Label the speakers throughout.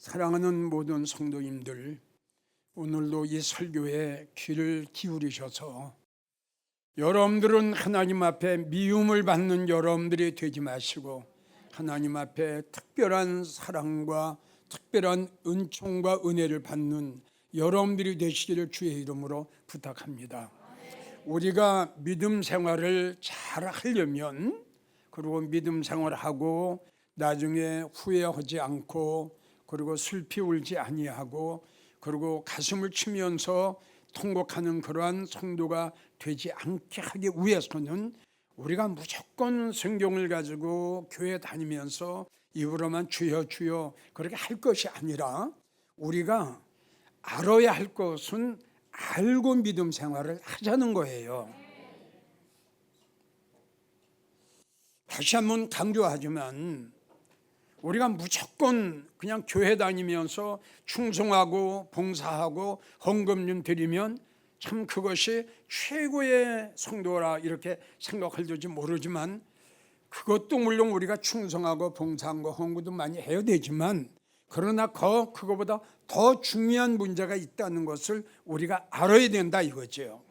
Speaker 1: 사랑하는 모든 성도님들, 오늘도 이 설교에 귀를 기울이셔서 여러분들은 하나님 앞에 미움을 받는 여러분들이 되지 마시고 하나님 앞에 특별한 사랑과 특별한 은총과 은혜를 받는 여러분들이 되시기를 주의 이름으로 부탁합니다. 우리가 믿음 생활을 잘 하려면, 그리고 믿음 생활하고 나중에 후회하지 않고, 그리고 슬피 울지 아니하고, 그리고 가슴을 치면서 통곡하는 그러한 성도가 되지 않게 하기 위해서는 우리가 무조건 성경을 가지고 교회 다니면서 입으로만 주여 주여 그렇게 할 것이 아니라, 우리가 알아야 할 것은 알고 믿음 생활을 하자는 거예요. 다시 한번 강조하지만, 우리가 무조건 그냥 교회 다니면서 충성하고 봉사하고 헌금 좀 드리면 참 그것이 최고의 성도라 이렇게 생각할지 모르지만, 그것도 물론 우리가 충성하고 봉사하고 헌금도 많이 해야 되지만, 그러나 그거보다 더 중요한 문제가 있다는 것을 우리가 알아야 된다 이거죠.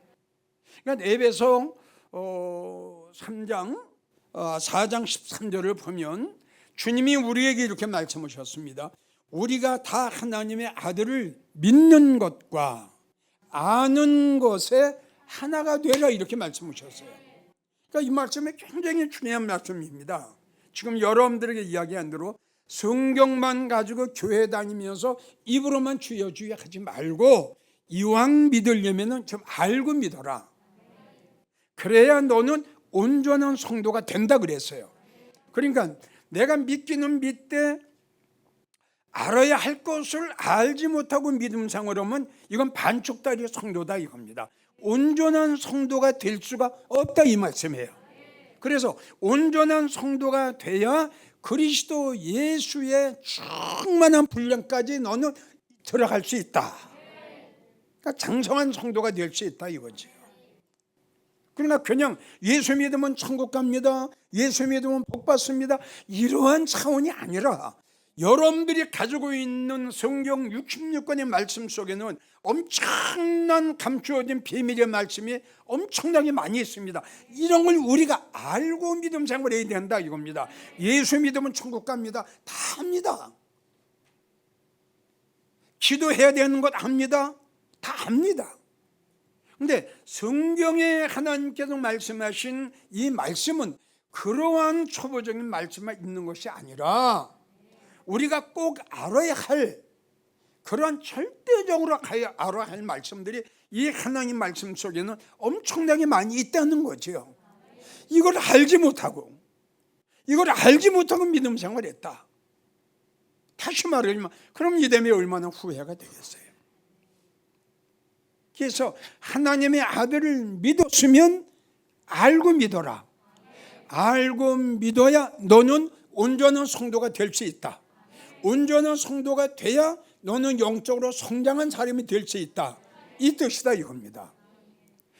Speaker 1: 그러니까 에베소 4장 13절을 보면 주님이 우리에게 이렇게 말씀하셨습니다. 우리가 다 하나님의 아들을 믿는 것과 아는 것에 하나가 되라 이렇게 말씀하셨어요. 그러니까 이 말씀이 굉장히 중요한 말씀입니다. 지금 여러분들에게 이야기한 대로 성경만 가지고 교회 다니면서 입으로만 주여 주여 하지 말고, 이왕 믿으려면 좀 알고 믿어라. 그래야 너는 온전한 성도가 된다 그랬어요. 그러니까 내가 믿기는 믿되 알아야 할 것을 알지 못하고 믿음 생활하면 이건 반쪽짜리 성도다 이겁니다. 온전한 성도가 될 수가 없다 이 말씀이에요. 그래서 온전한 성도가 돼야 그리스도 예수의 충만한 분량까지 너는 들어갈 수 있다. 그러니까 장성한 성도가 될 수 있다 이거죠. 그러나 그냥 예수 믿으면 천국 갑니다, 예수 믿으면 복 받습니다, 이러한 차원이 아니라, 여러분들이 가지고 있는 성경 66권의 말씀 속에는 엄청난 감추어진 비밀의 말씀이 엄청나게 많이 있습니다. 이런 걸 우리가 알고 믿음 생활해야 된다 이겁니다. 예수 믿으면 천국 갑니다, 다 합니다. 기도해야 되는 것 압니다, 다 압니다. 근데 성경에 하나님께서 말씀하신 이 말씀은 그러한 초보적인 말씀만 있는 것이 아니라, 우리가 꼭 알아야 할, 그러한 절대적으로 알아야 할 말씀들이 이 하나님 말씀 속에는 엄청나게 많이 있다는 거죠. 이걸 알지 못하고 믿음 생활했다. 다시 말하면 그럼 이 때문에 얼마나 후회가 되겠어요. 그래서 하나님의 아들을 믿었으면 알고 믿어라. 알고 믿어야 너는 온전한 성도가 될 수 있다. 온전한 성도가 돼야 너는 영적으로 성장한 사람이 될 수 있다. 이 뜻이다 이겁니다.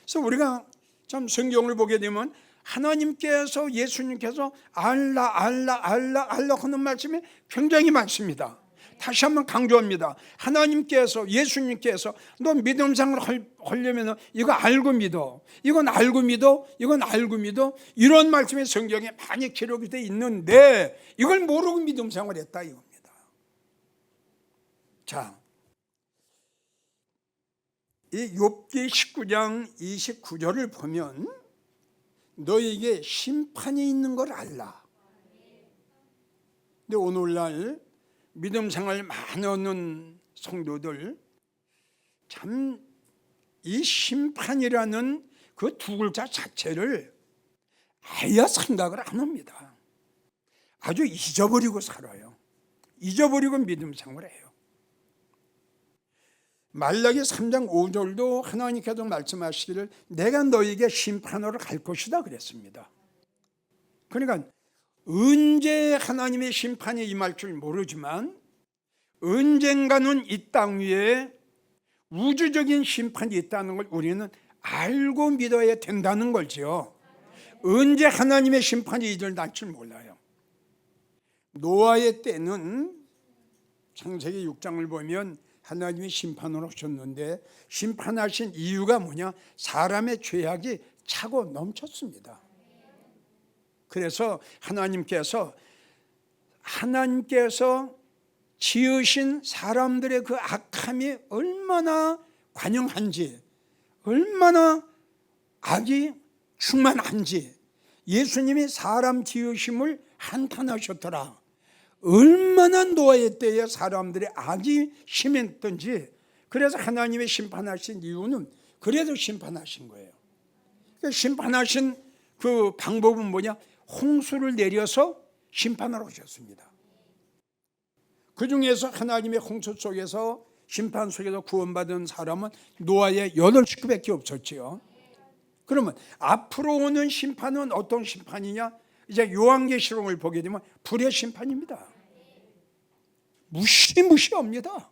Speaker 1: 그래서 우리가 참 성경을 보게 되면 하나님께서, 예수님께서 알라 하는 말씀이 굉장히 많습니다. 다시 한번 강조합니다. 하나님께서, 예수님께서 너 믿음 생활 하려면 이거 알고 믿어, 이건 알고 믿어, 이건 알고 믿어, 이런 말씀이 성경에 많이 기록이 되어 있는데 이걸 모르고 믿음 생활했다 이겁니다. 자, 이 욥기 19장 29절을 보면 너에게 심판이 있는 걸 알라. 근데 오늘날 믿음 생활 많이 하는 성도들 참 이 심판이라는 그 두 글자 자체를 아예 생각을 안 합니다. 아주 잊어버리고 살아요. 잊어버리고 믿음 생활해요. 말라기 3장 5절도 하나님께서 말씀하시기를 내가 너에게 심판하러 갈 것이다 그랬습니다. 그러니까 언제 하나님의 심판이 임할 줄 모르지만 언젠가는 이 땅 위에 우주적인 심판이 있다는 걸 우리는 알고 믿어야 된다는 거죠. 언제 하나님의 심판이 일어날 줄 몰라요. 노아의 때는 창세기 6장을 보면 하나님이 심판을 하셨는데 심판하신 이유가 뭐냐? 사람의 죄악이 차고 넘쳤습니다. 그래서 하나님께서 지으신 사람들의 그 악함이 얼마나 관영한지, 얼마나 악이 충만한지 예수님이 사람 지으심을 한탄하셨더라. 얼마나 노아의 때에 사람들의 악이 심했던지. 그래서 하나님의 심판하신 이유는 그래도 심판하신 거예요. 심판하신 그 방법은 뭐냐? 홍수를 내려서 심판을 하셨습니다. 그 중에서 하나님의 홍수 속에서 심판 속에서 구원받은 사람은 노아의 8식구밖에 없었지요. 그러면 앞으로 오는 심판은 어떤 심판이냐? 이제 요한계시록을 보게 되면 불의 심판입니다. 무시무시합니다.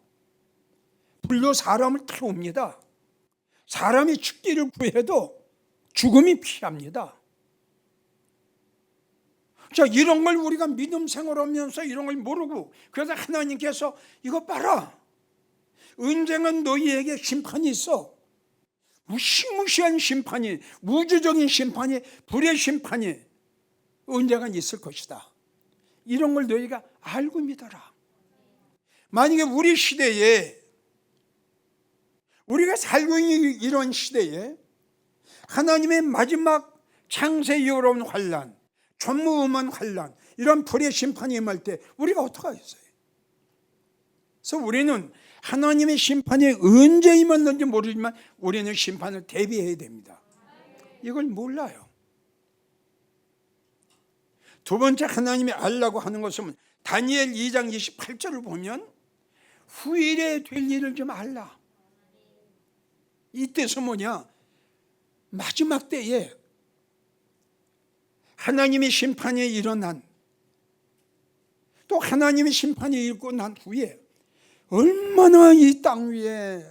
Speaker 1: 불로 사람을 태웁니다. 사람이 죽기를 구해도 죽음이 피합니다. 자, 이런 걸 우리가 믿음 생활하면서 이런 걸 모르고, 그래서 하나님께서 이거 봐라, 언젠간 너희에게 심판이 있어. 무시무시한 심판이, 우주적인 심판이, 불의 심판이 언젠간 있을 것이다. 이런 걸 너희가 알고 믿어라. 만약에 우리 시대에, 우리가 살고 있는 이런 시대에 하나님의 마지막 창세 이후로 온 환난, 전무후무한 환난, 이런 불의 심판이 임할 때 우리가 어떻게 하겠어요? 그래서 우리는 하나님의 심판이 언제 임했는지 모르지만 우리는 심판을 대비해야 됩니다. 이걸 몰라요. 두 번째 하나님이 알라고 하는 것은 다니엘 2장 28절을 보면 후일에 될 일을 좀 알라. 이때서 뭐냐? 마지막 때에 하나님의 심판이 일어난, 또 하나님의 심판이 일고 난 후에 얼마나 이 땅 위에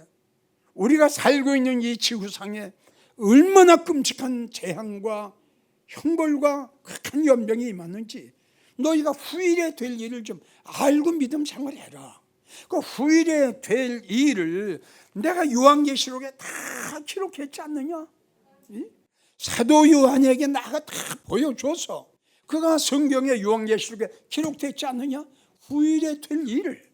Speaker 1: 우리가 살고 있는 이 지구상에 얼마나 끔찍한 재앙과 형벌과 극한 연병이 임하는지 너희가 후일에 될 일을 좀 알고 믿음 생활해라. 그 후일에 될 일을 내가 요한계시록에 다 기록했지 않느냐? 사도 요한에게 나가 다 보여줘서 그가 성경의 요한계시록에 기록됐지 않느냐? 후일에 될 일을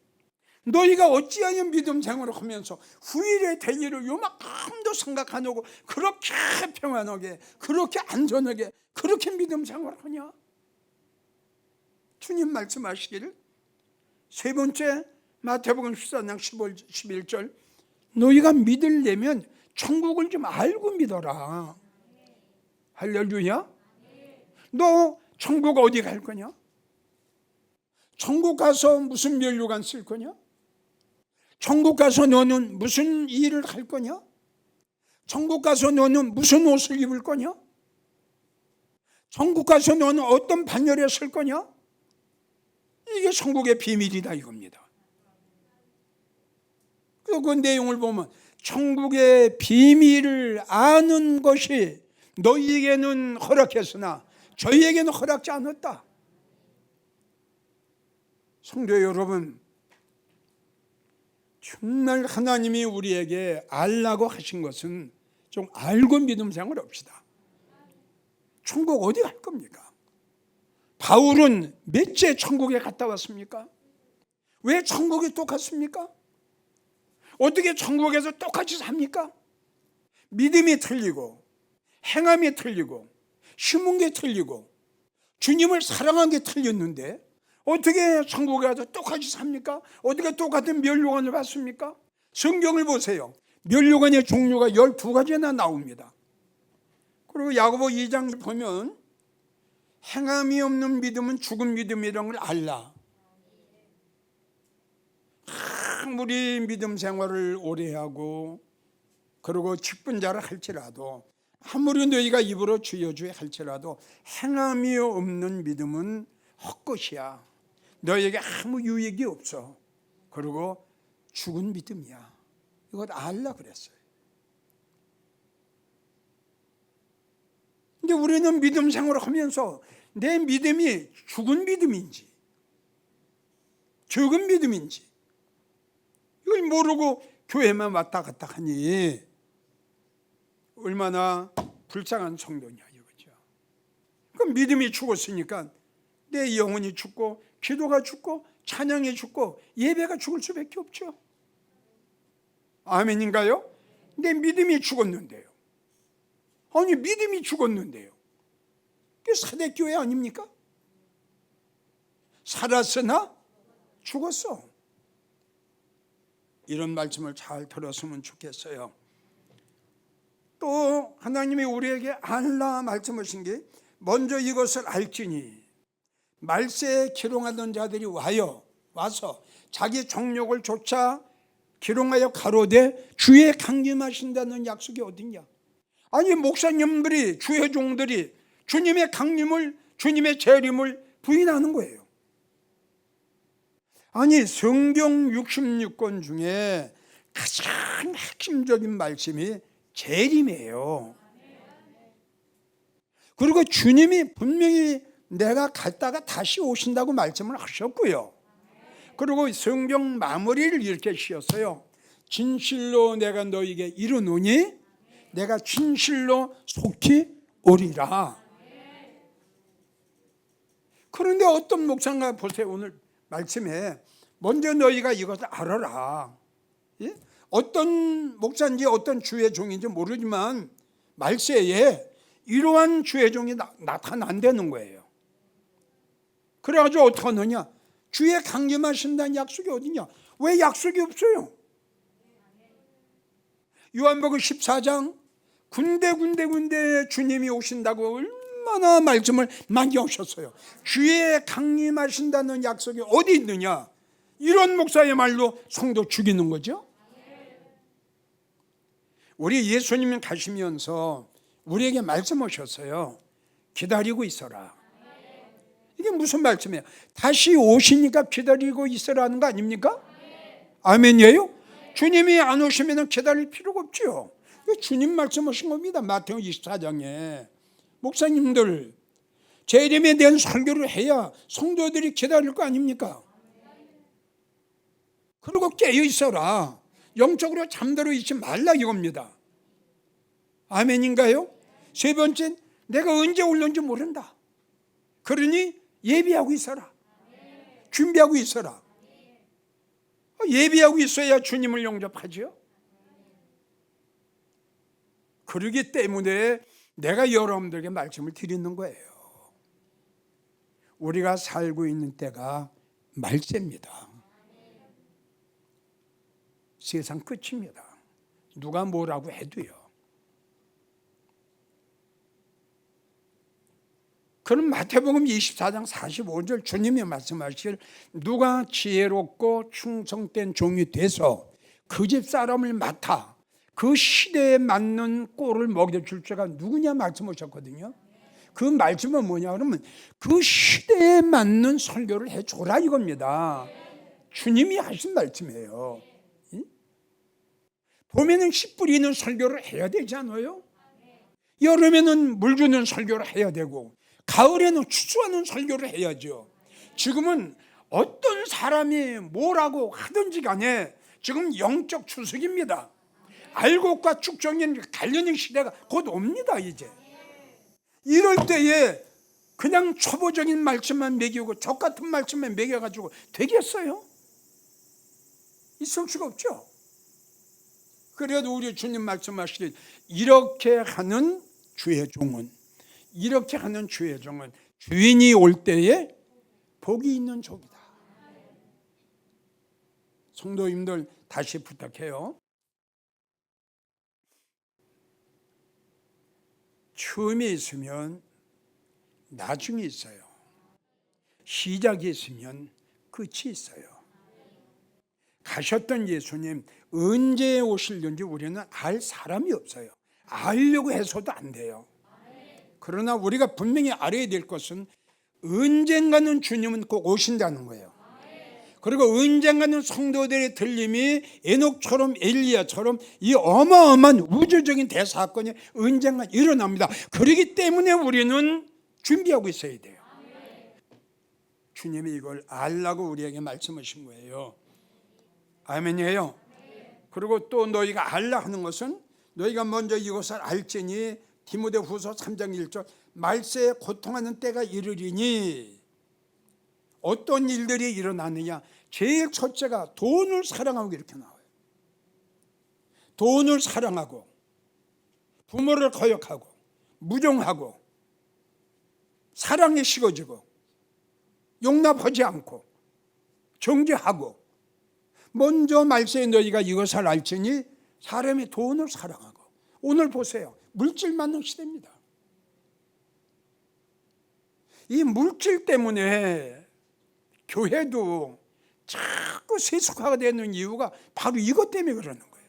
Speaker 1: 너희가 어찌하여 믿음 생활을 하면서 후일에 될 일을 요만큼도 생각 안 하고 그렇게 평안하게, 그렇게 안전하게, 그렇게 믿음 생활을 하냐? 주님 말씀하시기를 세 번째 마태복음 14장 11절 너희가 믿으려면 천국을 좀 알고 믿어라. 할렐루야. 너 천국 어디 갈 거냐? 천국 가서 무슨 면류관 쓸 거냐? 천국 가서 너는 무슨 일을 할 거냐? 천국 가서 너는 무슨 옷을 입을 거냐? 천국 가서 너는 어떤 반열에 설 거냐? 이게 천국의 비밀이다 이겁니다. 그 내용을 보면 천국의 비밀을 아는 것이 너희에게는 허락했으나 저희에게는 허락지 않았다. 성도 여러분, 정말 하나님이 우리에게 알라고 하신 것은 좀 알고 믿음 생활 합시다. 천국 어디 갈 겁니까? 바울은 몇째 천국에 갔다 왔습니까? 왜 천국이 똑같습니까? 어떻게 천국에서 똑같이 삽니까? 믿음이 틀리고 행함이 틀리고 심은 게 틀리고 주님을 사랑한 게 틀렸는데 어떻게 천국에 가서 똑같이 삽니까? 어떻게 똑같은 면류관을 받습니까? 성경을 보세요. 면류관의 종류가 12가지나 나옵니다. 그리고 야고보 2장을 보면 행함이 없는 믿음은 죽은 믿음이라는 걸 알라. 아무리 믿음 생활을 오래 하고 그리고 직분자를 할지라도 아무리 너희가 입으로 주여 주여 할지라도 행함이 없는 믿음은 헛것이야. 너희에게 아무 유익이 없어. 그리고 죽은 믿음이야. 이걸 알라 그랬어요. 근데 우리는 믿음 생활을 하면서 내 믿음이 죽은 믿음인지 적은 믿음인지 이걸 모르고 교회만 왔다 갔다 하니 얼마나 불쌍한 성도냐 이거죠. 그 믿음이 죽었으니까 내 영혼이 죽고 기도가 죽고 찬양이 죽고 예배가 죽을 수밖에 없죠. 아멘인가요? 내 믿음이 죽었는데요. 아니 믿음이 죽었는데요. 그게 사대교회 아닙니까? 살았으나 죽었어. 이런 말씀을 잘 들었으면 좋겠어요. 또 하나님이 우리에게 알라 말씀하신 게 먼저 이것을 알지니 말세에 기롱하던 자들이 와서 자기 정욕을 쫓아 기롱하여 가로되 주의 강림하신다는 약속이 어딨냐. 아니 목사님들이 주의 종들이 주님의 강림을 주님의 재림을 부인하는 거예요. 아니 성경 66권 중에 가장 핵심적인 말씀이 재림이에요. 그리고 주님이 분명히 내가 갔다가 다시 오신다고 말씀을 하셨고요. 그리고 성경 마무리를 이렇게 씌었어요. 진실로 내가 너에게 이르노니 내가 진실로 속히 오리라. 그런데 어떤 목사가 보세요. 오늘 말씀에 먼저 너희가 이것을 알아라. 예? 어떤 목사인지 어떤 주의 종인지 모르지만 말세에 이러한 주의 종이 나타난다는 거예요. 그래가지고 어떻게 하느냐. 주의 강림하신다는 약속이 어디냐. 왜 약속이 없어요? 요한복음 14장 군데 주님이 오신다고 얼마나 말씀을 많이 하셨어요. 주의 강림하신다는 약속이 어디 있느냐. 이런 목사의 말로 성도 죽이는 거죠. 우리 예수님이 가시면서 우리에게 말씀하셨어요. 기다리고 있어라. 이게 무슨 말씀이에요? 다시 오시니까 기다리고 있으라는 거 아닙니까? 아멘이에요? 주님이 안 오시면 기다릴 필요가 없죠. 주님 말씀하신 겁니다. 마태복음 24장에 목사님들 재림에 대한 설교를 해야 성도들이 기다릴 거 아닙니까? 그리고 깨어 있어라. 영적으로 잠들어 있지 말라 이겁니다. 아멘인가요? 세 번째, 내가 언제 올는지 모른다. 그러니 예비하고 있어라. 준비하고 있어라. 예비하고 있어야 주님을 영접하죠. 그러기 때문에 내가 여러분들에게 말씀을 드리는 거예요. 우리가 살고 있는 때가 말세입니다. 세상 끝입니다. 누가 뭐라고 해도요. 그럼 마태복음 24장 45절 주님이 말씀하실 누가 지혜롭고 충성된 종이 돼서 그 집 사람을 맡아 그 시대에 맞는 꼴을 먹여줄 자가 누구냐 말씀하셨거든요. 그 말씀은 뭐냐 그러면 그 시대에 맞는 설교를 해줘라 이겁니다. 주님이 하신 말씀이에요. 봄에는 씨 뿌리는 설교를 해야 되지 않아요? 여름에는 물 주는 설교를 해야 되고 가을에는 추수하는 설교를 해야죠. 지금은 어떤 사람이 뭐라고 하든지 간에 지금 영적 추석입니다. 알곡과 축정이 갈리는 시대가 곧 옵니다. 이제 이럴 때에 그냥 초보적인 말씀만 먹이고 적 같은 말씀만 먹여가지고 되겠어요? 있을 수가 없죠. 그래도 우리 주님 말씀하시길 이렇게 하는 주의 종은 주인이 올 때에 복이 있는 족이다. 성도님들 다시 부탁해요. 처음에 있으면 나중에 있어요. 시작이 있으면 끝이 있어요. 가셨던 예수님 언제 오실는지 우리는 알 사람이 없어요. 알려고 해서도 안 돼요. 그러나 우리가 분명히 알아야 될 것은 언젠가는 주님은 꼭 오신다는 거예요. 그리고 언젠가는 성도들의 들림이 에녹처럼 엘리야처럼 이 어마어마한 우주적인 대사건이 언젠가 일어납니다. 그렇기 때문에 우리는 준비하고 있어야 돼요. 주님이 이걸 알라고 우리에게 말씀하신 거예요. 아멘이에요. 그리고 또 너희가 알라 하는 것은 너희가 먼저 이것을 알지니 디모데후서 3장 1절 말세에 고통하는 때가 이르리니 어떤 일들이 일어나느냐. 제일 첫째가 돈을 사랑하고 이렇게 나와요. 돈을 사랑하고 부모를 거역하고 무정하고 사랑에 식어지고 용납하지 않고 정죄하고 먼저 말세에 너희가 이것을 알지니 사람이 돈을 사랑하고 오늘 보세요. 물질 만능 시대입니다. 이 물질 때문에 교회도 자꾸 세속화가 되는 이유가 바로 이것 때문에 그러는 거예요.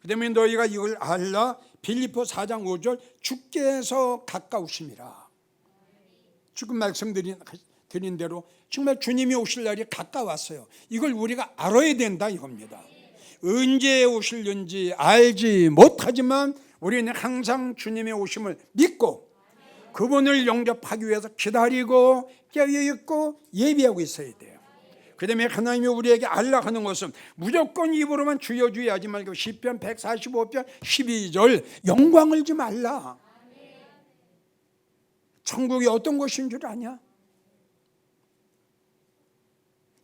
Speaker 1: 그 때문에 너희가 이걸 알라. 빌립보 4장 5절 주께서 가까우심이라. 지금 말씀드린 대로 정말 주님이 오실 날이 가까웠어요. 이걸 우리가 알아야 된다 이겁니다. 언제 오실는지 알지 못하지만 우리는 항상 주님의 오심을 믿고 그분을 영접하기 위해서 기다리고 깨어있고 예비하고 있어야 돼요. 그 다음에 하나님이 우리에게 알라 하는 것은 무조건 입으로만 주여 주여 하지 말고 시편 145편 12절 영광을 좀 알라. 천국이 어떤 곳인 줄 아냐?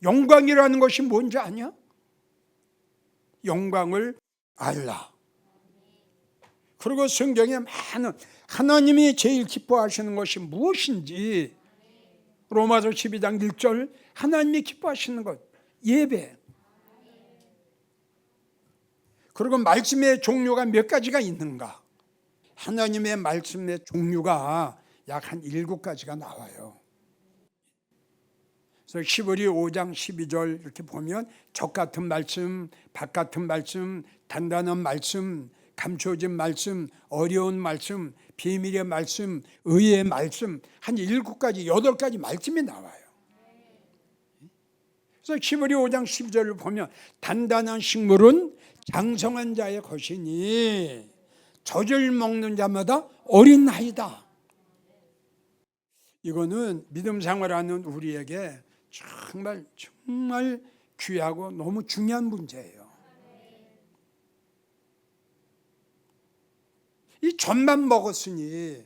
Speaker 1: 영광이라는 것이 뭔지 아냐? 영광을 알라. 그리고 성경에 많은 하나님이 제일 기뻐하시는 것이 무엇인지 로마서 12장 1절 하나님이 기뻐하시는 것 예배. 그리고 말씀의 종류가 몇 가지가 있는가? 하나님의 말씀의 종류가 약 한 7가지가 나와요. 그래서 히브리 5장 12절 이렇게 보면 적 같은 말씀, 박 같은 말씀, 단단한 말씀, 감춰진 말씀, 어려운 말씀, 비밀의 말씀, 의의 말씀 한 7가지, 8가지 말씀이 나와요. 그래서 히브리 5장 12절을 보면 단단한 식물은 장성한 자의 것이니 젖을 먹는 자마다 어린 나이다. 이거는 믿음 생활하는 우리에게 정말 귀하고 너무 중요한 문제예요. 이 젖만 먹었으니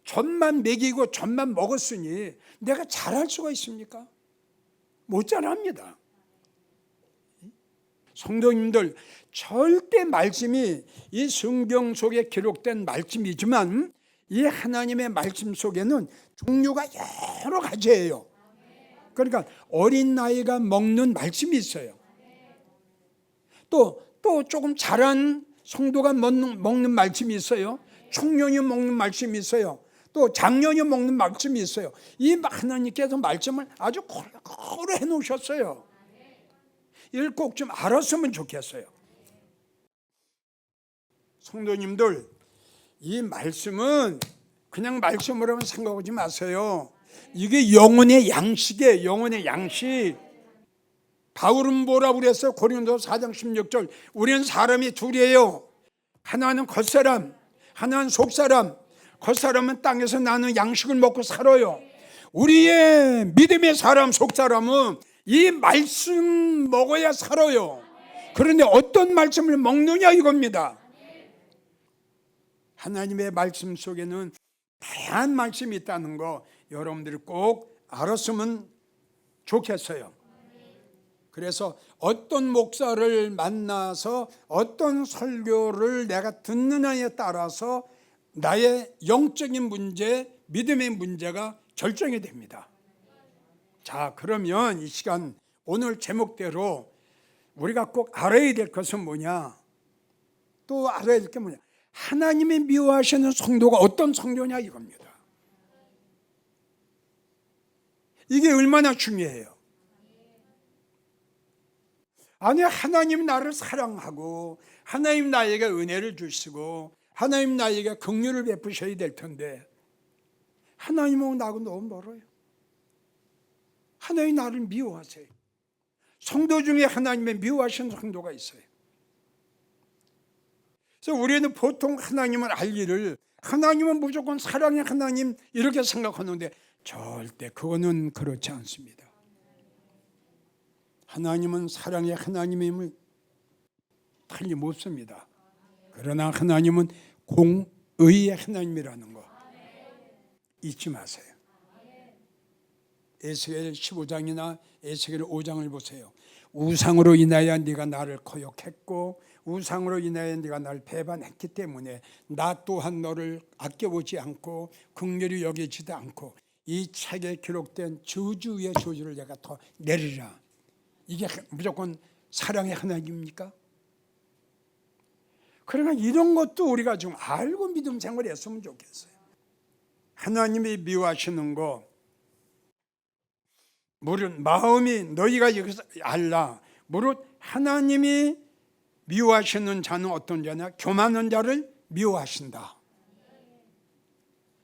Speaker 1: 젖만 먹이고 젖만 먹었으니 내가 잘할 수가 있습니까? 못 잘합니다. 성도님들 절대 말씀이 이 성경 속에 기록된 말씀이지만 이 하나님의 말씀 속에는 종류가 여러 가지예요. 그러니까 어린 나이가 먹는 말씀이 있어요. 또 조금 자란 성도가 먹는 말씀이 있어요. 청년이 먹는 말씀이 있어요. 또 장년이 먹는 말씀이 있어요. 이 하나님께서 말씀을 아주 골고루 해놓으셨어요. 이걸 꼭 좀 알았으면 좋겠어요. 성도님들 이 말씀은 그냥 말씀으로만 생각하지 마세요. 이게 영혼의 양식이에요. 영혼의 양식. 바울은 뭐라고 그랬어요? 고린도서 4장 16절 우리는 사람이 둘이에요. 하나는 겉사람, 하나는 속사람. 겉사람은 땅에서 나는 양식을 먹고 살아요. 우리의 믿음의 사람, 속사람은 이 말씀 먹어야 살아요. 그런데 어떤 말씀을 먹느냐 이겁니다. 하나님의 말씀 속에는 다양한 말씀이 있다는 거 여러분들이 꼭 알았으면 좋겠어요. 그래서 어떤 목사를 만나서 어떤 설교를 내가 듣느냐에 따라서 나의 영적인 문제, 믿음의 문제가 결정이 됩니다. 자, 그러면 이 시간 오늘 제목대로 우리가 꼭 알아야 될 것은 뭐냐? 또 알아야 될 게 뭐냐? 하나님이 미워하시는 성도가 어떤 성도냐 이겁니다. 이게 얼마나 중요해요. 아니 하나님 나를 사랑하고 하나님 나에게 은혜를 주시고 하나님 나에게 긍휼을 베푸셔야 될 텐데 하나님하고 나하고 너무 멀어요. 하나님 나를 미워하세요. 성도 중에 하나님의 미워하시는 성도가 있어요. 그래서 우리는 보통 하나님을 알 일을 하나님은 무조건 사랑의 하나님 이렇게 생각하는데 절대 그거는 그렇지 않습니다. 하나님은 사랑의 하나님임을 틀림없습니다. 그러나 하나님은 공의의 하나님이라는 거 잊지 마세요. 에스겔 15장이나 에스겔 5장을 보세요. 우상으로 인하여 네가 나를 거역했고 우상으로 인하여 네가 나를 배반했기 때문에 나 또한 너를 아껴보지 않고 긍휼히 여기지도 않고 이 책에 기록된 저주 위의 저주를 내가 더 내리라. 이게 무조건 사랑의 하나님입니까? 그러니까 이런 것도 우리가 좀 알고 믿음 생활했으면 좋겠어요. 하나님이 미워하시는 거 무릇 마음이 너희가 여기서 알라. 무릇 하나님이 미워하시는 자는 어떤 자냐? 교만한 자를 미워하신다.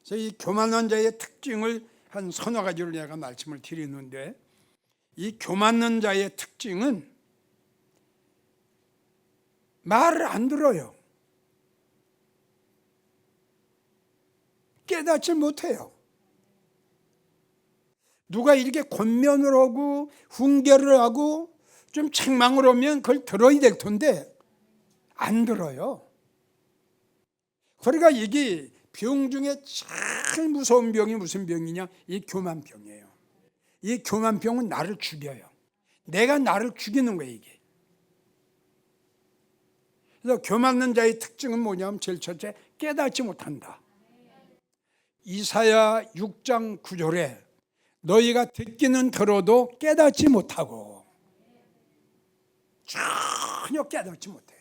Speaker 1: 그래서 이 교만한 자의 특징을 한 서너 가지를 내가 말씀을 드리는데, 이 교만한 자의 특징은 말을 안 들어요. 깨닫지 못해요. 누가 이렇게 권면을 하고 훈계를 하고 좀 책망을 하면 그걸 들어야 될 텐데 안 들어요. 그러니까 이게 병 중에 제일 무서운 병이 무슨 병이냐? 이 교만병이에요. 이 교만병은 나를 죽여요. 내가 나를 죽이는 거예요, 이게. 그래서 교만한 자의 특징은 뭐냐면 제일 첫째, 깨닫지 못한다. 이사야 6장 9절에 너희가 듣기는 들어도 깨닫지 못하고, 전혀 깨닫지 못해요.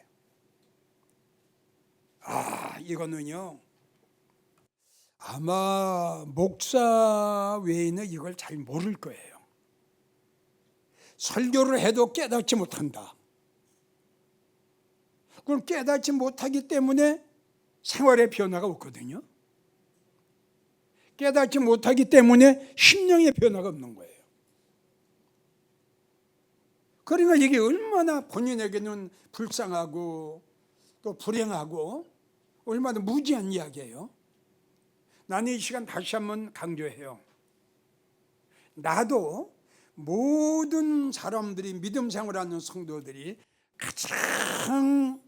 Speaker 1: 이거는요, 아마 목사 외에는 이걸 잘 모를 거예요. 설교를 해도 깨닫지 못한다. 그럼 깨닫지 못하기 때문에 생활의 변화가 없거든요. 깨닫지 못하기 때문에 심령의 변화가 없는 거예요. 그러니까 이게 얼마나 본인에게는 불쌍하고 또 불행하고 얼마나 무지한 이야기예요. 나는 이 시간 다시 한번 강조해요. 나도 모든 사람들이 믿음 생활하는 성도들이 가장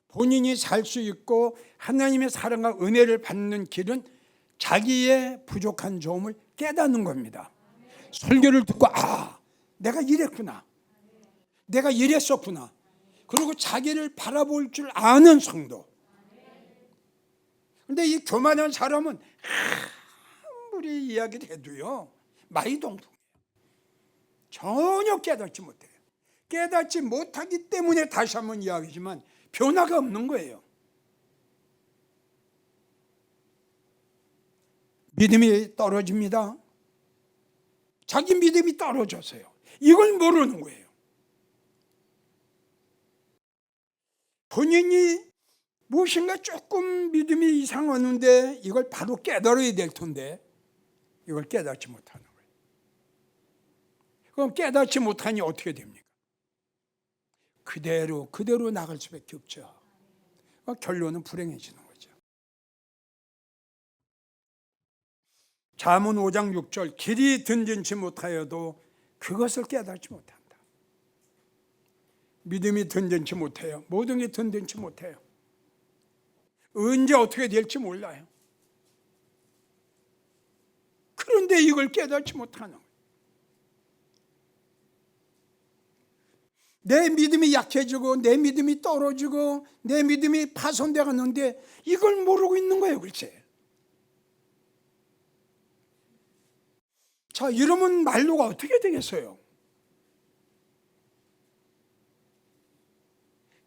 Speaker 1: 본인이 살 수 있고 하나님의 사랑과 은혜를 받는 길은 자기의 부족한 점을 깨닫는 겁니다. 설교를 듣고 내가 이랬구나, 내가 이랬었구나, 그리고 자기를 바라볼 줄 아는 성도. 그런데 이 교만한 사람은 아무리 이야기를 해도요 마이동풍이에요. 전혀 깨닫지 못해요. 깨닫지 못하기 때문에 다시 한번 이야기지만 변화가 없는 거예요. 믿음이 떨어집니다. 자기 믿음이 떨어져서요. 이걸 모르는 거예요. 본인이 무엇인가 조금 믿음이 이상하는데 이걸 바로 깨달아야 될 텐데 이걸 깨닫지 못하는 거예요. 그럼 깨닫지 못하니 어떻게 됩니까? 그대로 나갈 수밖에 없죠. 결론은 불행해지는 거죠. 잠언 5장 6절 길이 든든치 못하여도 그것을 깨닫지 못한다. 믿음이 든든치 못해요. 모든 게 든든치 못해요. 언제 어떻게 될지 몰라요. 그런데 이걸 깨닫지 못하는 거예요. 내 믿음이 약해지고 내 믿음이 떨어지고 내 믿음이 파손돼 가는데 이걸 모르고 있는 거예요. 글쎄. 자, 이러면 말로가 어떻게 되겠어요?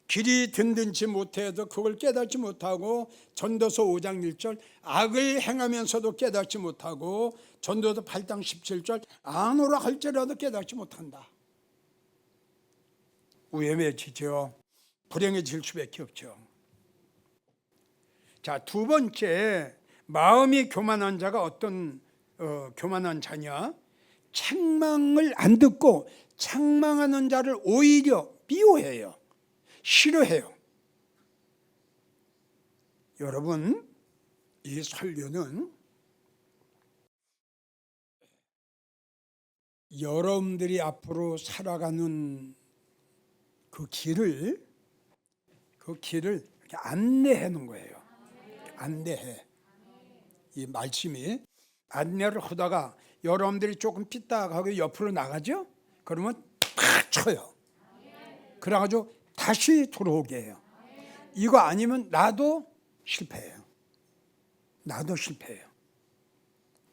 Speaker 1: 길이 든든치 못해도 그걸 깨닫지 못하고, 전도서 5장 1절 악을 행하면서도 깨닫지 못하고, 전도서 8장 17절 안오라 할지라도 깨닫지 못한다. 위험해지죠. 불행해질 수밖에 없죠. 자, 두 번째, 마음이 교만한 자가 어떤 교만한 자냐? 책망을 안 듣고 책망하는 자를 오히려 미워해요. 싫어해요. 여러분, 이 설교는 여러분들이 앞으로 살아가는 그 길을 이렇게 안내해 놓은 거예요. 안내해. 이 말씀이 안내를 하다가 여러분들이 조금 삐딱하고 옆으로 나가죠? 그러면 팍 쳐요. 그래가지고 다시 들어오게 해요. 이거 아니면 나도 실패해요.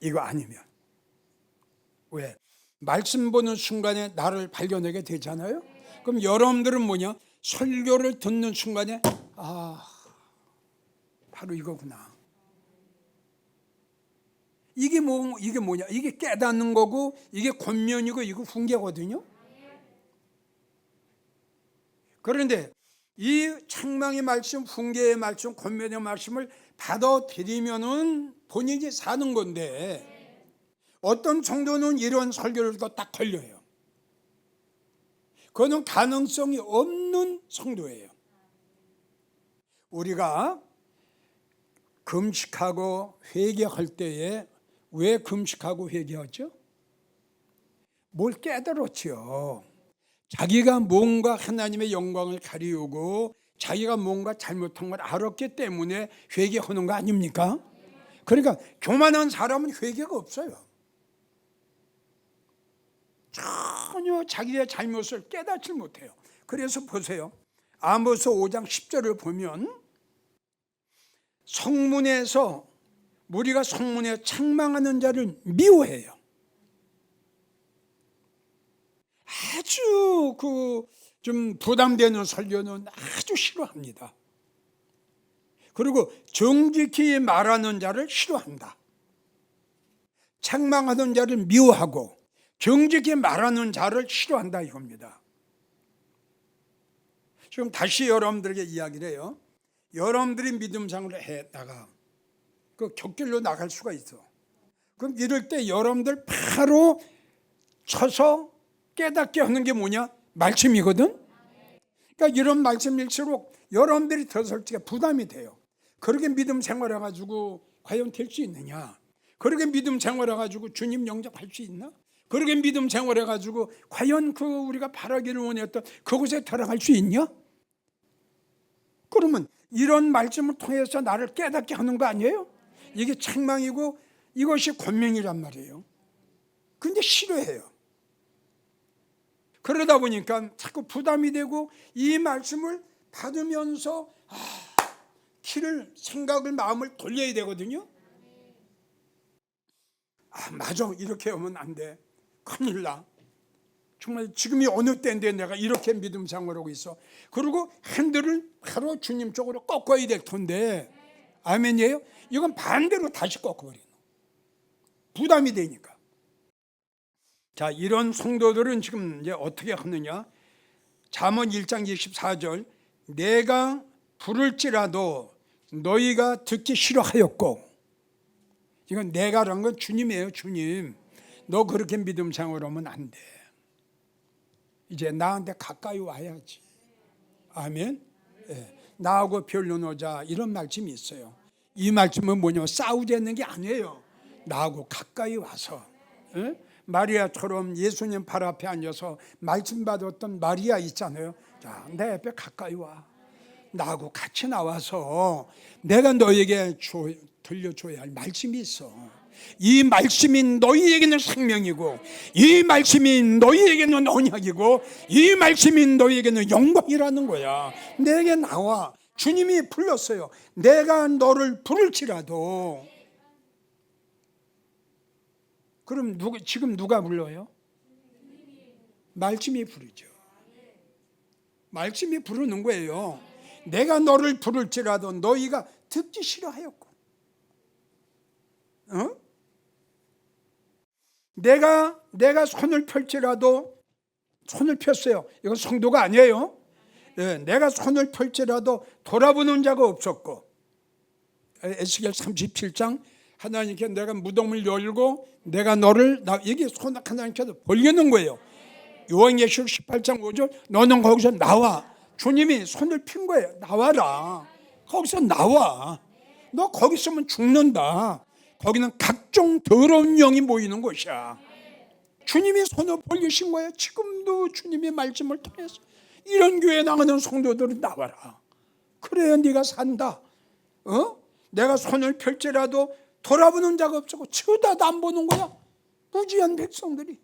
Speaker 1: 이거 아니면. 왜? 말씀 보는 순간에 나를 발견하게 되잖아요. 그럼 여러분들은 뭐냐? 설교를 듣는 순간에 바로 이거구나. 이게 뭐냐? 이게 깨닫는 거고, 이게 권면이고, 이거 훈계거든요. 그런데 이 책망의 말씀, 훈계의 말씀, 권면의 말씀을 받아들이면은 본인이 사는 건데, 어떤 정도는 이런 설교를 딱 걸려요. 그거는 가능성이 없는 성도예요. 우리가 금식하고 회개할 때에 왜 금식하고 회개하죠? 뭘 깨달았죠. 자기가 뭔가 하나님의 영광을 가리우고 자기가 뭔가 잘못한 걸 알았기 때문에 회개하는 거 아닙니까? 그러니까 교만한 사람은 회개가 없어요. 전혀 자기의 잘못을 깨닫지 못해요. 그래서 보세요. 아모스 5장 10절을 보면 성문에서 우리가 성문에 책망하는 자를 미워해요. 아주 좀 부담되는 설교는 아주 싫어합니다. 그리고 정직히 말하는 자를 싫어한다. 책망하는 자를 미워하고 정직히 말하는 자를 싫어한다 이겁니다. 지금 다시 여러분들에게 이야기를 해요. 여러분들이 믿음생활을 해다가 그 곁길로 나갈 수가 있어. 그럼 이럴 때 여러분들 바로 쳐서 깨닫게 하는 게 뭐냐? 말씀이거든. 그러니까 이런 말씀일수록 여러분들이 더 솔직히 부담이 돼요. 그렇게 믿음 생활해가지고 과연 될 수 있느냐? 그렇게 믿음 생활해가지고 주님 영접할 수 있나? 그렇게 믿음 생활해가지고 과연 우리가 바라기를 원했던 그곳에 들어갈 수 있냐? 그러면 이런 말씀을 통해서 나를 깨닫게 하는 거 아니에요? 이게 책망이고 이것이 권명이란 말이에요. 근데 싫어해요. 그러다 보니까 자꾸 부담이 되고 이 말씀을 받으면서 생각을 마음을 돌려야 되거든요. 맞아, 이렇게 하면 안 돼. 큰일 나. 정말 지금이 어느 때인데 내가 이렇게 믿음 생활하고 있어. 그리고 핸들을 바로 주님 쪽으로 꺾어야 될 텐데, 아멘이에요? 이건 반대로 다시 꺾어버리는 부담이 되니까. 자, 이런 성도들은 지금 이제 어떻게 하느냐? 잠언 1장 24절, 내가 부를지라도 너희가 듣기 싫어하였고, 이건 내가라는 건 주님이에요. 주님, 너 그렇게 믿음 생활하면 안 돼. 이제 나한테 가까이 와야지. 아멘. 네. 나하고 별로 노자, 이런 말씀이 있어요. 이 말씀은 뭐냐? 싸우자는 게 아니에요. 나하고 가까이 와서, 네? 마리아처럼 예수님 발 앞에 앉아서 말씀 받았던 마리아 있잖아요. 자, 내 옆에 가까이 와. 나하고 같이 나와서 내가 너에게 들려줘야 할 말씀이 있어. 이 말씀이 너희에게는 생명이고, 이 말씀이 너희에게는 언약이고, 이 말씀이 너희에게는 영광이라는 거야. 내게 나와. 주님이 불렀어요. 내가 너를 부를지라도. 그럼 지금 누가 불러요? 말씀이 부르죠. 말씀이 부르는 거예요. 내가 너를 부를지라도 너희가 듣기 싫어하였고, 내가 손을 펼지라도, 손을 폈어요. 이건 성도가 아니에요. 네, 내가 손을 펼지라도 돌아보는 자가 없었고, 에스겔 37장 하나님께 내가 무덤을 열고 내가 너를 이게 손 하나님께서 벌리는 거예요. 요한계시록 18장 5절, 너는 거기서 나와. 주님이 손을 핀 거예요. 나와라. 거기서 나와. 너 거기 있으면 죽는다. 거기는 각종 더러운 영이 모이는 곳이야. 주님이 손을 벌리신 거예요. 지금도 주님의 말씀을 통해서 이런 교회 나가는 성도들은 나와라. 그래야 네가 산다. 내가 손을 펼지라도 돌아보는 자가 없고 쳐다도 안 보는 거야. 무지한 백성들이.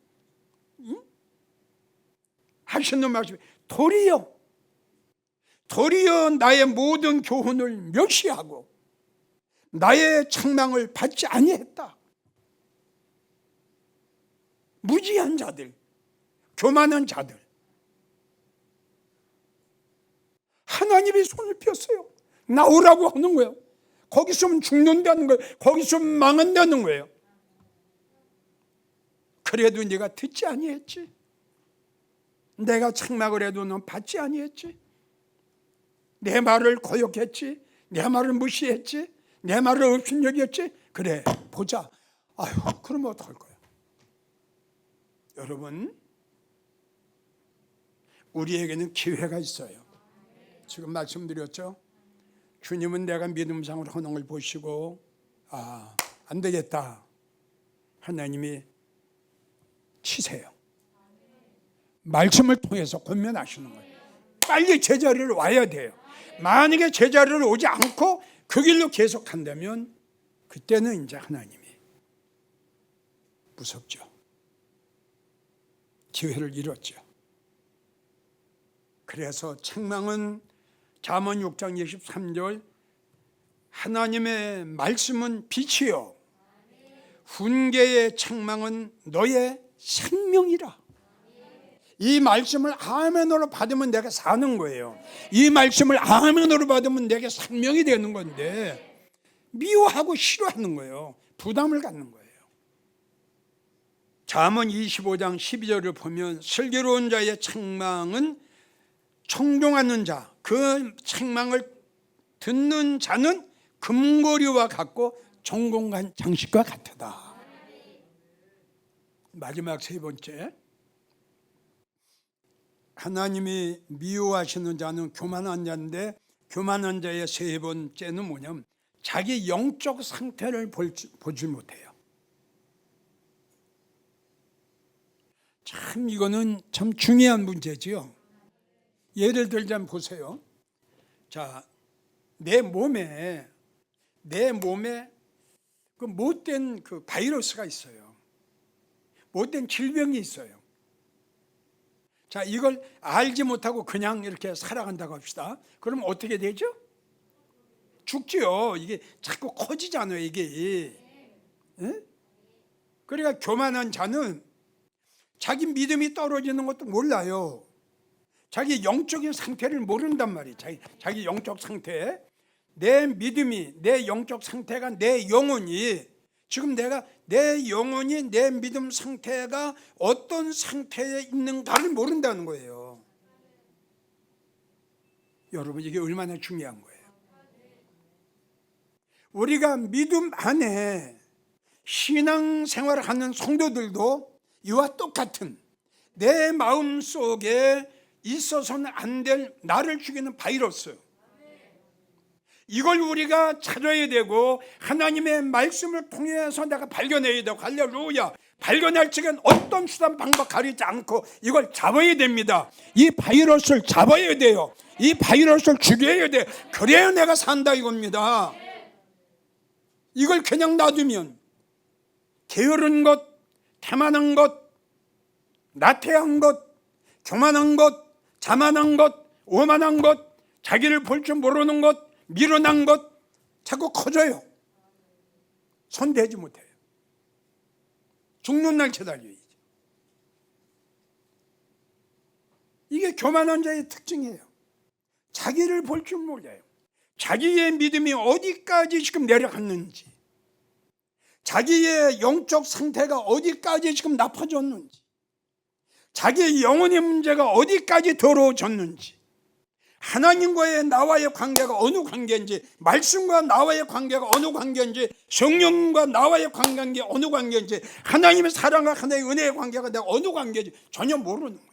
Speaker 1: 하시는 말씀이 도리어 나의 모든 교훈을 멸시하고 나의 책망을 받지 아니했다. 무지한 자들, 교만한 자들. 하나님이 손을 폈어요. 나오라고 하는 거예요. 거기 있으면 죽는다는 거예요. 거기 있으면 망한다는 거예요. 그래도 네가 듣지 아니했지. 내가 책망을 해도 넌 받지 아니했지. 내 말을 거역했지. 내 말을 무시했지. 내 말을 업신여겼지. 그래 보자. 아유 그러면 어떡할 거야. 여러분, 우리에게는 기회가 있어요. 지금 말씀드렸죠. 주님은 내가 믿음상으로 하는 걸 보시고 안 되겠다. 하나님이 치세요. 말씀을 통해서 권면하시는 거예요. 빨리 제자리를 와야 돼요. 만약에 제자리를 오지 않고 그 길로 계속 간다면 그때는 이제 하나님이 무섭죠. 기회를 잃었죠. 그래서 책망은 잠언 6장 23절 하나님의 말씀은 빛이요 훈계의 책망은 너의 생명이라. 이 말씀을 아멘으로 받으면 내가 사는 거예요. 이 말씀을 아멘으로 받으면 내게 생명이 되는 건데 미워하고 싫어하는 거예요. 부담을 갖는 거예요. 잠언 25장 12절을 보면 슬기로운 자의 책망은 청종하는 자, 그 책망을 듣는 자는 금고리와 같고 정공한 장식과 같다. 마지막 세 번째, 하나님이 미워하시는 자는 교만한 자인데 교만한 자의 세 번째는 뭐냐면 자기 영적 상태를 보지 못해요. 참 이거는 참 중요한 문제지요. 예를 들자면 보세요. 자, 내 몸에 그 못된 그 바이러스가 있어요. 못된 질병이 있어요. 자, 이걸 알지 못하고 그냥 이렇게 살아간다고 합시다. 그럼 어떻게 되죠? 죽지요. 이게 자꾸 커지잖아요, 이게. 예? 그러니까 교만한 자는 자기 믿음이 떨어지는 것도 몰라요. 자기 영적인 상태를 모른단 말이에요. 자기 영적 상태. 내 믿음이, 내 영적 상태가, 내 영혼이, 지금 내 영혼이, 내 믿음 상태가 어떤 상태에 있는가를 모른다는 거예요. 여러분, 이게 얼마나 중요한 거예요. 우리가 믿음 안에 신앙생활을 하는 성도들도 이와 똑같은 내 마음 속에 있어서는 안 될 나를 죽이는 바이러스, 이걸 우리가 찾아야 되고 하나님의 말씀을 통해서 내가 발견해야 되고, 할렐루야, 발견할 적엔 어떤 수단 방법 가리지 않고 이걸 잡아야 됩니다. 이 바이러스를 잡아야 돼요. 이 바이러스를 죽여야 돼요. 그래야 내가 산다 이겁니다. 이걸 그냥 놔두면 게으른 것, 태만한 것, 나태한 것, 교만한 것, 자만한 것, 오만한 것, 자기를 볼 줄 모르는 것, 미련한 것 자꾸 커져요. 손 대지 못해요. 죽는 날 기다려야죠. 이게 교만한 자의 특징이에요. 자기를 볼 줄 몰라요. 자기의 믿음이 어디까지 지금 내려갔는지, 자기의 영적 상태가 어디까지 지금 나빠졌는지, 자기의 영혼의 문제가 어디까지 더러워졌는지, 하나님과의 나와의 관계가 어느 관계인지, 말씀과 나와의 관계가 어느 관계인지, 성령과 나와의 관계가 어느 관계인지, 하나님의 사랑과 하나님의 은혜의 관계가 내가 어느 관계인지 전혀 모르는 거예요.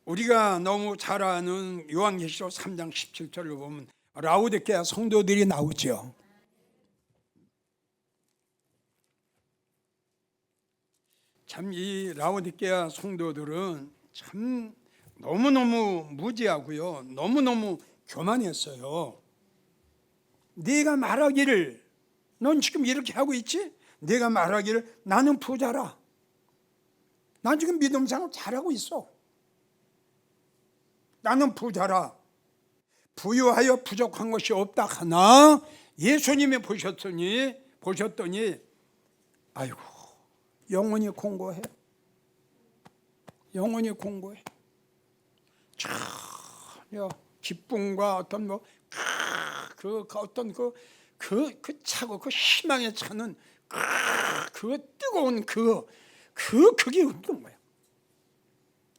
Speaker 1: 우리가 너무 잘 아는 요한계시록 3장 17절을 보면 라오디게아 성도들이 나오죠. 참 이 라오디게아 성도들은 참 너무너무 무지하고요, 너무너무 교만했어요. 네가 말하기를, 넌 지금 이렇게 하고 있지? 네가 말하기를 나는 부자라, 난 지금 믿음 생활 잘하고 있어, 나는 부자라, 부유하여 부족한 것이 없다 하나 예수님이 보셨더니 아이고, 영원히 공고해, 영원히 공고해. 전혀 기쁨과 어떤 그 차고 그 희망에 차는 그 뜨거운 그게 없던 거야.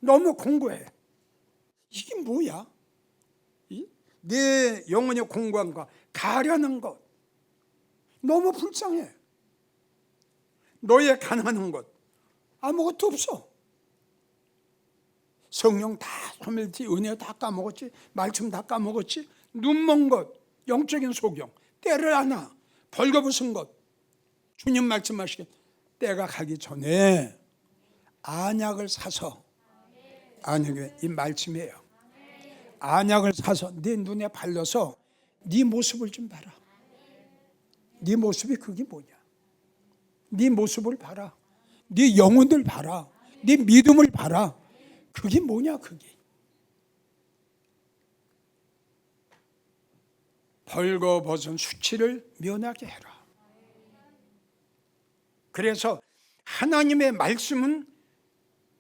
Speaker 1: 너무 공고해. 이게 뭐야? 내 영혼의 공고함과 가려는 것, 너무 불쌍해. 너의 가난한 것 아무것도 없어. 성령 다 소멸했지, 은혜 다 까먹었지, 말씀 다 까먹었지. 눈먼 것, 영적인 소경, 때를 안아 벌거벗은 것. 주님 말씀하시길 때가 가기 전에 안약을 사서, 안약이 이 말씀이에요. 안약을 사서 네 눈에 발라서 네 모습을 좀 봐라. 네 모습이 그게 뭐냐? 네 모습을 봐라. 네 영혼을 봐라. 네 믿음을 봐라. 그게 뭐냐? 그게 벌거벗은 수치를 면하게 해라. 그래서 하나님의 말씀은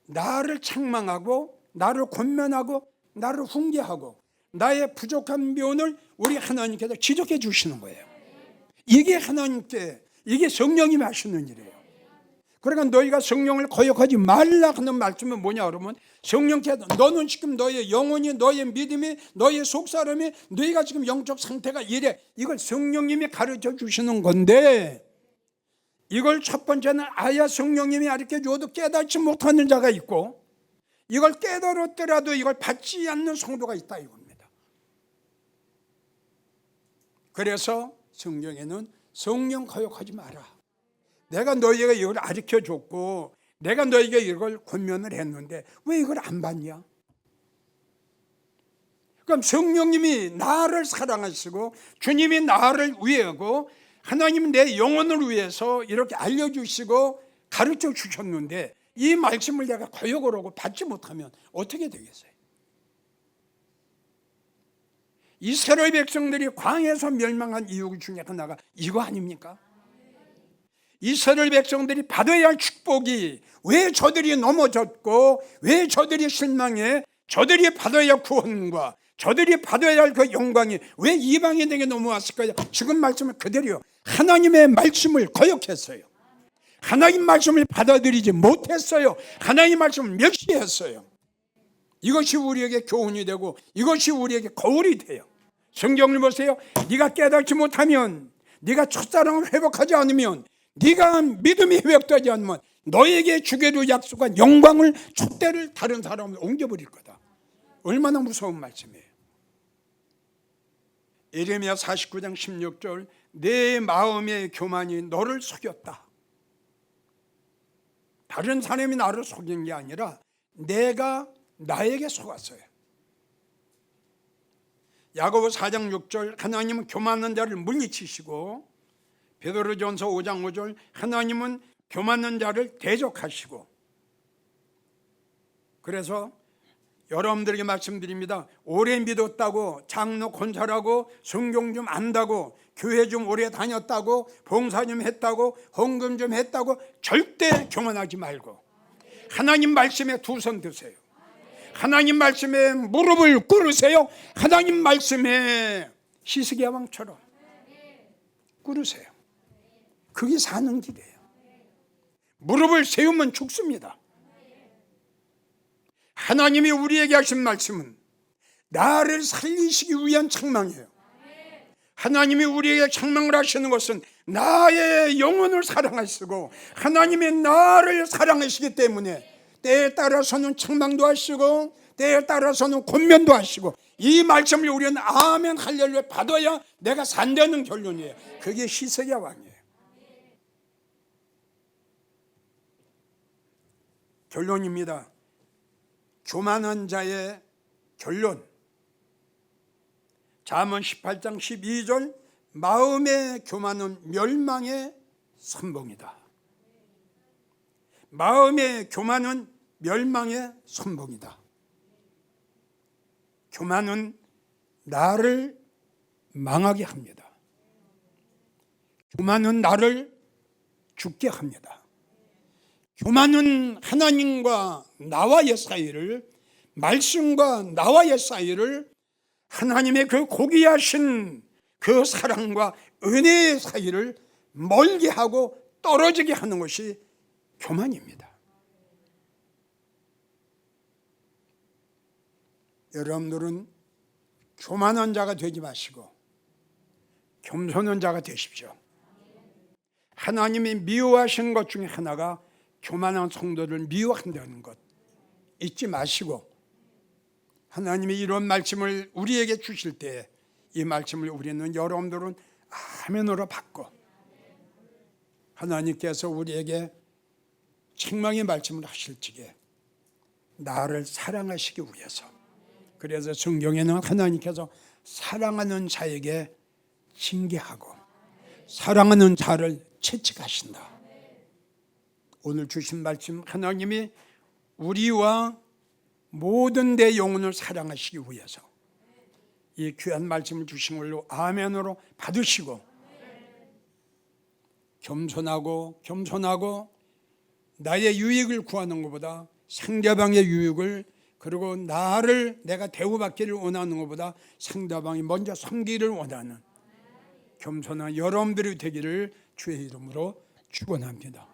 Speaker 1: 나를 책망하고 나를 권면하고 나를 훈계하고 나의 부족한 면을 우리 하나님께서 지적해 주시는 거예요. 이게 하나님께, 이게 성령님이 하시는 일이에요. 그러니까 너희가 성령을 거역하지 말라 하는 말씀은 뭐냐 그러면, 성령께서 너는 지금 너의 영혼이, 너의 믿음이, 너의 속사람이, 너희가 지금 영적 상태가 이래, 이걸 성령님이 가르쳐 주시는 건데, 이걸 첫 번째는 아야 성령님이 가르쳐 줘도 깨닫지 못하는 자가 있고, 이걸 깨달았더라도 이걸 받지 않는 성도가 있다 이겁니다. 그래서 성경에는 성령 거역하지 마라. 내가 너희에게 이걸 가르쳐 줬고 내가 너희에게 이걸 권면을 했는데 왜 이걸 안 받냐? 그럼 성령님이 나를 사랑하시고 주님이 나를 위하고 하나님은 내 영혼을 위해서 이렇게 알려주시고 가르쳐 주셨는데 이 말씀을 내가 거역을 하고 받지 못하면 어떻게 되겠어요? 이스라엘 백성들이 광야에서 멸망한 이유 중에 하나가 이거 아닙니까? 이스라엘 백성들이 받아야 할 축복이 왜 저들이 넘어졌고 왜 저들이 실망해, 저들이 받아야 할 구원과 저들이 받아야 할 그 영광이 왜 이방인에게 넘어왔을까요? 지금 말씀은 그대로요. 하나님의 말씀을 거역했어요. 하나님 말씀을 받아들이지 못했어요. 하나님 말씀을 멸시했어요. 이것이 우리에게 교훈이 되고 이것이 우리에게 거울이 돼요. 성경을 보세요. 네가 깨닫지 못하면, 네가 첫사랑을 회복하지 않으면, 네가 믿음이 회복되지 않으면 너에게 주기로 약속한 영광을, 촛대를 다른 사람을 옮겨버릴 거다. 얼마나 무서운 말씀이에요. 예레미야 49장 16절, 내 마음의 교만이 너를 속였다. 다른 사람이 나를 속인 게 아니라 내가 나에게 속았어요. 야고보 4장 6절, 하나님은 교만한 자를 물리치시고, 베드로전서 5장 5절, 하나님은 교만한 자를 대적하시고. 그래서 여러분들에게 말씀드립니다. 오래 믿었다고, 장로 권사라고, 성경 좀 안다고, 교회 좀 오래 다녔다고, 봉사 좀 했다고, 헌금 좀 했다고 절대 교만하지 말고 하나님 말씀에 두 손 드세요. 하나님 말씀에 무릎을 꿇으세요. 하나님 말씀에 히스기야 왕처럼 꿇으세요. 그게 사는 길이에요. 무릎을 세우면 죽습니다. 하나님이 우리에게 하신 말씀은 나를 살리시기 위한 책망이에요. 하나님이 우리에게 책망을 하시는 것은 나의 영혼을 사랑하시고 하나님이 나를 사랑하시기 때문에 때에 따라서는 책망도 하시고 때에 따라서는 권면도 하시고, 이 말씀을 우리는 아멘 할렐루야 받아야 내가 산다는 결론이에요. 그게 히스기야 왕이에요. 결론입니다. 교만한 자의 결론. 잠언 18장 12절 마음의 교만은 멸망의 선봉이다. 마음의 교만은 멸망의 선봉이다. 교만은 나를 망하게 합니다. 교만은 나를 죽게 합니다. 교만은 하나님과 나와의 사이를, 말씀과 나와의 사이를, 하나님의 그 고귀하신 그 사랑과 은혜의 사이를 멀게 하고 떨어지게 하는 것이 교만입니다. 여러분들은 교만한 자가 되지 마시고 겸손한 자가 되십시오. 하나님이 미워하시는 것 중에 하나가 교만한 성도를 미워한다는 것 잊지 마시고, 하나님이 이런 말씀을 우리에게 주실 때 이 말씀을 우리는, 여러분들은 아멘으로 받고, 하나님께서 우리에게 책망의 말씀을 하실 적에 나를 사랑하시기 위해서, 그래서 성경에는 하나님께서 사랑하는 자에게 징계하고 사랑하는 자를 채찍하신다. 오늘 주신 말씀, 하나님이 우리와 모든 내 영혼을 사랑하시기 위해서 이 귀한 말씀을 주신 걸로 아멘으로 받으시고, 겸손하고 나의 유익을 구하는 것보다 상대방의 유익을, 그리고 나를 내가 대우받기를 원하는 것보다 상대방이 먼저 섬기기를 원하는 겸손한 여러분들이 되기를 주의 이름으로 축원합니다.